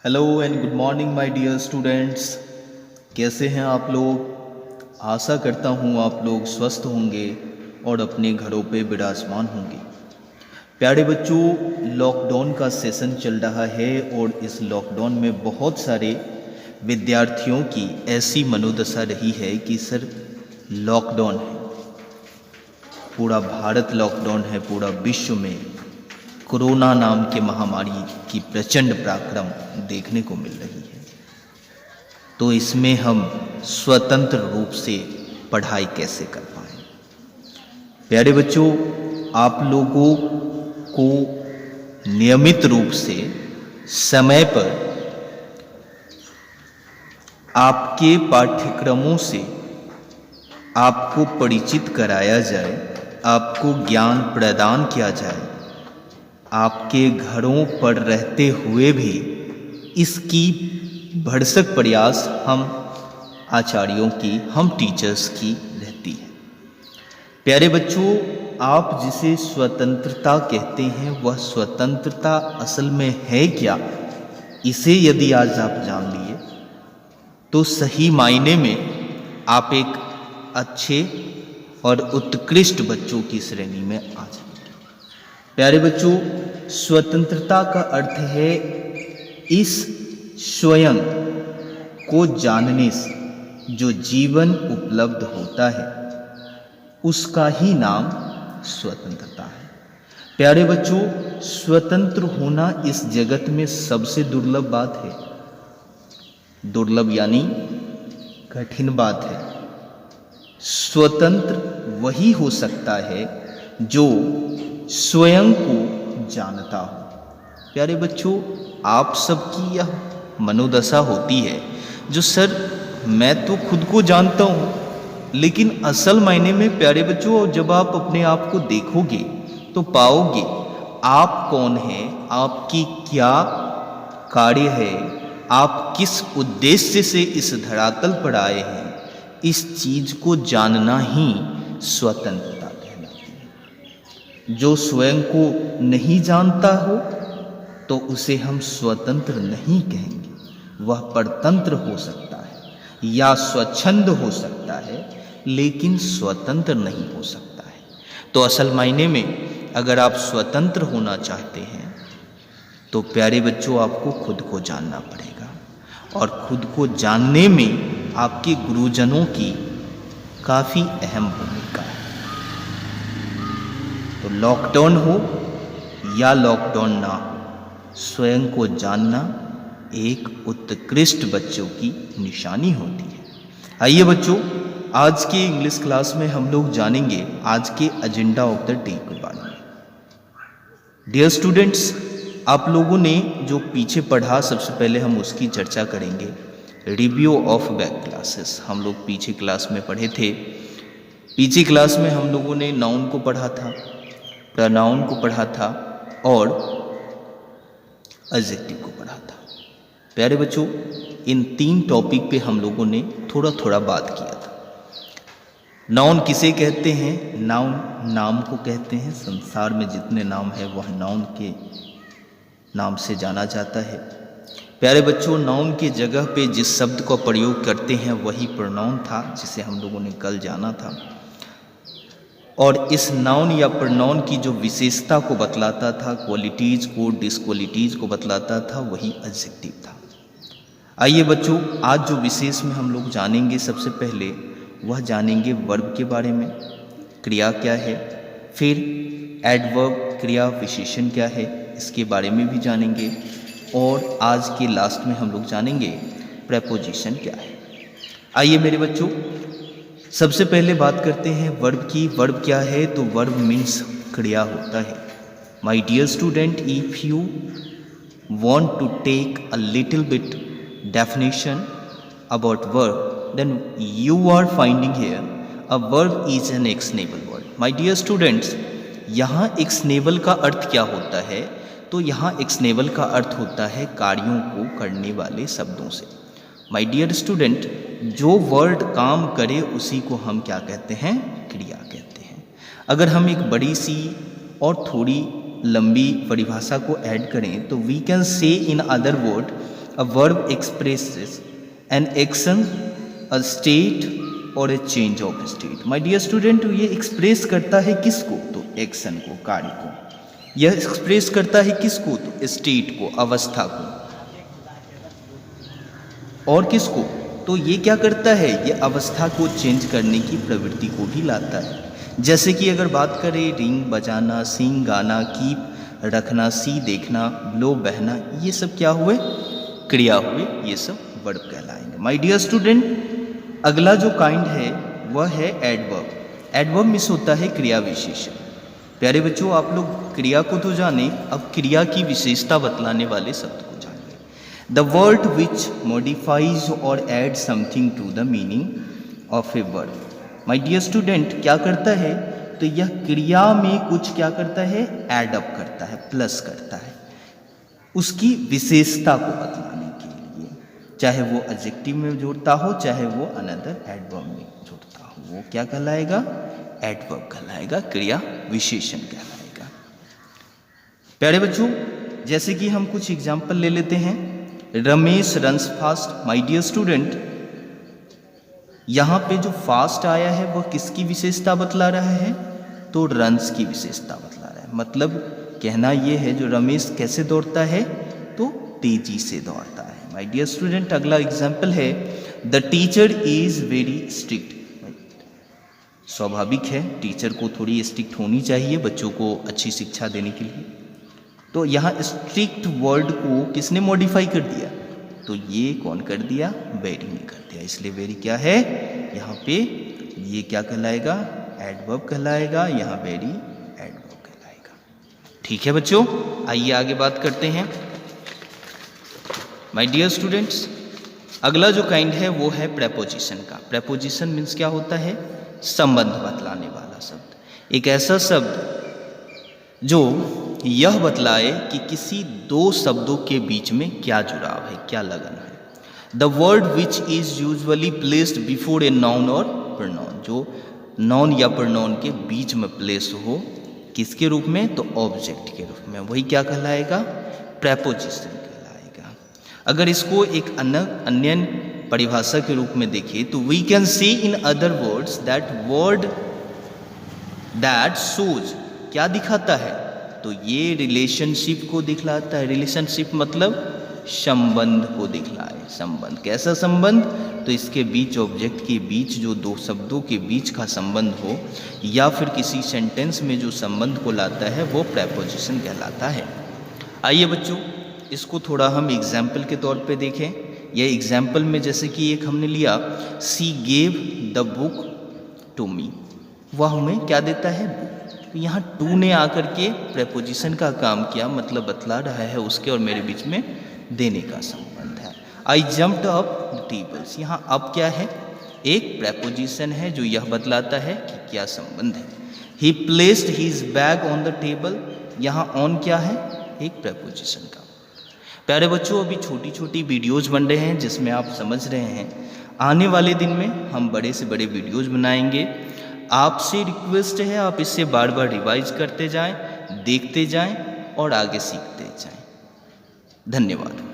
Hello and good morning my dear students. कैसे हैं आप लोग। आशा करता हूँ आप लोग स्वस्थ होंगे और अपने घरों पे विराजमान होंगे। प्यारे बच्चों, लॉकडाउन का सेशन चल रहा है और इस लॉकडाउन में बहुत सारे विद्यार्थियों की ऐसी मनोदशा रही है कि सर लॉकडाउन है, पूरा भारत लॉकडाउन है, पूरा विश्व में कोरोना नाम के महामारी की प्रचंड पराक्रम देखने को मिल रही है। तो इसमें हम स्वतंत्र रूप से पढ़ाई कैसे कर पाएं। प्यारे बच्चों, आप लोगों को नियमित रूप से समय पर आपके पाठ्यक्रमों से आपको परिचित कराया जाए, आपको ज्ञान प्रदान किया जाए। आपके घरों पर रहते हुए भी इसकी भरसक प्रयास हम आचार्यों की, हम टीचर्स की रहती है। प्यारे बच्चों, आप जिसे स्वतंत्रता कहते हैं वह स्वतंत्रता असल में है क्या, इसे यदि आज आप जान लिए तो सही मायने में आप एक अच्छे और उत्कृष्ट बच्चों की श्रेणी में आ जाएंगे। प्यारे बच्चों, स्वतंत्रता का अर्थ है इस स्वयं को जानने से जो जीवन उपलब्ध होता है उसका ही नाम स्वतंत्रता है। प्यारे बच्चों, स्वतंत्र होना इस जगत में सबसे दुर्लभ बात है। दुर्लभ यानी कठिन बात है। स्वतंत्र वही हो सकता है जो स्वयं को जानता हो। प्यारे बच्चों, आप सबकी यह मनोदशा होती है जो सर मैं तो खुद को जानता हूँ, लेकिन असल मायने में प्यारे बच्चों जब आप अपने आप को देखोगे तो पाओगे आप कौन हैं, आपकी क्या कार्य है, आप किस उद्देश्य से इस धरातल पर आए हैं। इस चीज को जानना ही स्वतंत्रता कहलाती है। जो स्वयं को नहीं जानता हो तो उसे हम स्वतंत्र नहीं कहेंगे। वह परतंत्र हो सकता है या स्वच्छंद हो सकता है, लेकिन स्वतंत्र नहीं हो सकता है। तो असल मायने में अगर आप स्वतंत्र होना चाहते हैं तो प्यारे बच्चों आपको खुद को जानना पड़ेगा, और खुद को जानने में आपके गुरुजनों की काफ़ी अहम भूमिका है। तो लॉकडाउन हो या लॉकडाउन ना हो, स्वयं को जानना एक उत्कृष्ट बच्चों की निशानी होती है। आइए बच्चों, आज के इंग्लिश क्लास में हम लोग जानेंगे आज के एजेंडा ऑफ द डे के बारे में। डियर स्टूडेंट्स, आप लोगों ने जो पीछे पढ़ा सबसे पहले हम उसकी चर्चा करेंगे। रिव्यू ऑफ बैक क्लासेस हम लोग पीछे क्लास में पढ़े थे। पीछे क्लास में हम लोगों ने नाउन को पढ़ा था, प्रोनाउन को पढ़ा था और एडजेक्टिव को पढ़ा था। प्यारे बच्चों, इन 3 टॉपिक पे हम लोगों ने थोड़ा थोड़ा बात किया था। नाउन किसे कहते हैं? नाउन नाम को कहते हैं। संसार में जितने नाम हैं वह नाउन के नाम से जाना जाता है। प्यारे बच्चों, नाउन की जगह पे जिस शब्द का प्रयोग करते हैं वही प्रोनाउन था, जिसे हम लोगों ने कल जाना था। और इस नाउन या प्रोनाउन की जो विशेषता को बतलाता था, क्वालिटीज़ को, डिसक्वालिटीज़ को बतलाता था, वही एडजेक्टिव था। आइए बच्चों, आज जो विशेष में हम लोग जानेंगे, सबसे पहले वह जानेंगे वर्ब के बारे में, क्रिया क्या है। फिर एडवर्ब क्रिया विशेषण क्या है, इसके बारे में भी जानेंगे। और आज के लास्ट में हम लोग जानेंगे प्रेपोजिशन क्या है। आइए मेरे बच्चों, सबसे पहले बात करते हैं वर्ब की। वर्ब क्या है? तो वर्ब मीन्स क्रिया होता है। My dear student, if you want to take a little bit definition about verb, then you are finding here a verb is an actionable word. My dear students, यहाँ actionable का अर्थ क्या होता है? तो यहाँ एक्शनेबल का अर्थ होता है कार्यों को करने वाले शब्दों से। माय डियर स्टूडेंट, जो वर्ड काम करे उसी को हम क्या कहते हैं? क्रिया कहते हैं। अगर हम एक बड़ी सी और थोड़ी लंबी परिभाषा को ऐड करें तो we can say in other word a verb expresses an action, a state or a change of state. My dear student, ये एक्सप्रेस करता है किसको? तो एक्शन को, कार्य को। यह एक्सप्रेस करता है किसको? तो स्टेट को, अवस्था को। और किसको? तो ये क्या करता है? ये अवस्था को चेंज करने की प्रवृत्ति को भी लाता है। जैसे कि अगर बात करें रिंग बजाना, सिंग गाना, कीप रखना, सी देखना, ब्लो बहना, ये सब क्या हुए? क्रिया हुए, ये सब वर्ब कहलाएंगे। माय डियर स्टूडेंट, अगला जो काइंड है वह है एडवर्ब। एडवर्ब मीन्स होता है क्रिया विशेषण। प्यारे बच्चों, आप लोग क्रिया को तो जाने, अब क्रिया की विशेषता बतलाने वाले शब्द को जानिए। The word which modifies or add something to the meaning of a word. My dear student, क्या करता है? तो यह क्रिया में कुछ क्या करता है? ऐड अप करता है, प्लस करता है उसकी विशेषता को बतलाने के लिए। चाहे वो एडजेक्टिव में जोड़ता हो, चाहे वो अनदर एडवर्ब में जोड़ता हो, वो क्या कहलाएगा? एडवर्ब कहलाएगा, क्रिया विशेषण कहलाएगा। प्यारे बच्चों, जैसे कि हम कुछ एग्जाम्पल ले लेते हैं। Ramesh runs fast. My dear student, यहाँ पे जो फास्ट आया है वह किसकी विशेषता बतला रहा है? तो रन्स की विशेषता बतला रहा है। मतलब कहना ये है जो रमेश कैसे दौड़ता है? तो तेजी से दौड़ता है। माय डियर स्टूडेंट, अगला एग्जाम्पल है the teacher is very strict. स्वाभाविक है, टीचर को थोड़ी स्ट्रिक्ट होनी चाहिए बच्चों को अच्छी शिक्षा देने के लिए। तो यहाँ स्ट्रिक्ट वर्ड को किसने मॉडिफाई कर दिया? तो ये कौन कर दिया? वेरी ने कर दिया। इसलिए वेरी क्या है? यहाँ पे ये क्या कहलाएगा? एडवर्ब कहलाएगा। यहाँ वेरी एडवर्ब कहलाएगा। ठीक है बच्चों, आइए आगे बात करते हैं। माय डियर स्टूडेंट्स, अगला जो काइंड है वो है प्रेपोजिशन का। प्रेपोजिशन मीन्स क्या होता है? संबंध बतलाने वाला शब्द। एक ऐसा शब्द जो यह बतलाए कि किसी दो शब्दों के बीच में क्या जुड़ाव है, क्या लगन है। The word which is usually placed before a noun और प्रोनाउन, जो नाउन या प्रोनाउन के बीच में प्लेस हो, किसके रूप में? तो ऑब्जेक्ट के रूप में, वही क्या कहलाएगा? प्रेपोजिशन कहलाएगा। अगर इसको एक अन्य परिभाषा के रूप में देखें तो we can say in other words that word that shows, क्या दिखाता है? तो ये रिलेशनशिप को दिखलाता है। रिलेशनशिप मतलब संबंध को दिखलाए। संबंध, कैसा संबंध? तो इसके बीच, ऑब्जेक्ट के बीच जो दो शब्दों के बीच का संबंध हो, या फिर किसी सेंटेंस में जो संबंध को लाता है वो प्रेपोजिशन कहलाता है। आइए बच्चों, इसको थोड़ा हम एग्जाम्पल के तौर पे देखें। यह एग्जाम्पल में जैसे कि एक हमने लिया, she gave the book to me, वह हमें क्या देता है? बुक। तो यहाँ टू ने आकर के प्रेपोजिशन का काम किया, मतलब बतला रहा है उसके और मेरे बीच में देने का संबंध है। आई जम्प्ड अप द टेबल्स, यहाँ अप क्या है? एक प्रेपोजिशन है जो यह बतलाता है कि क्या संबंध है। ही placed his bag on the table, यहाँ ऑन क्या है? एक प्रेपोजिशन का। प्यारे बच्चों, अभी छोटी छोटी वीडियोज बन रहे हैं जिसमें आप समझ रहे हैं। आने वाले दिन में हम बड़े से बड़े वीडियोज बनाएंगे। आपसे रिक्वेस्ट है आप इससे बार बार रिवाइज करते जाएं, देखते जाएं और आगे सीखते जाएं। धन्यवाद।